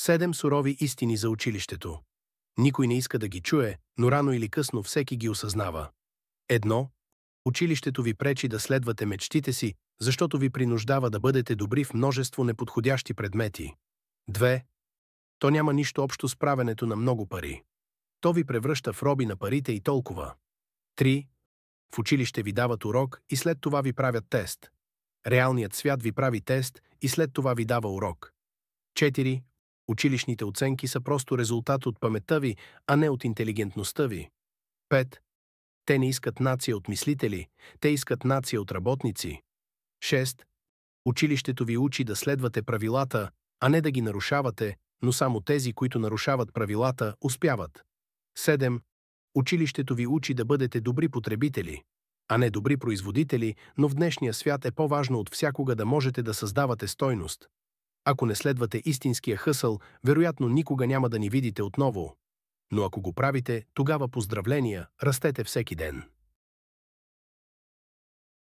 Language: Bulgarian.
7 сурови истини за училището. Никой не иска да ги чуе, но рано или късно всеки ги осъзнава. 1. Училището ви пречи да следвате мечтите си, защото ви принуждава да бъдете добри в множество неподходящи предмети. 2. То няма нищо общо с правенето на много пари. То ви превръща в роби на парите и толкова. 3. В училище ви дават урок и след това ви правят тест. Реалният свят ви прави тест и след това ви дава урок. 4. Училищните оценки са просто резултат от паметта ви, а не от интелигентността ви. 5. Те не искат нация от мислители, те искат нация от работници. 6. Училището ви учи да следвате правилата, а не да ги нарушавате, но само тези, които нарушават правилата, успяват. 7. Училището ви учи да бъдете добри потребители, а не добри производители, но в днешния свят е по-важно от всякога да можете да създавате стойност. Ако не следвате истинския хъсъл, вероятно никога няма да ни видите отново. Но ако го правите, тогава поздравления, растете всеки ден.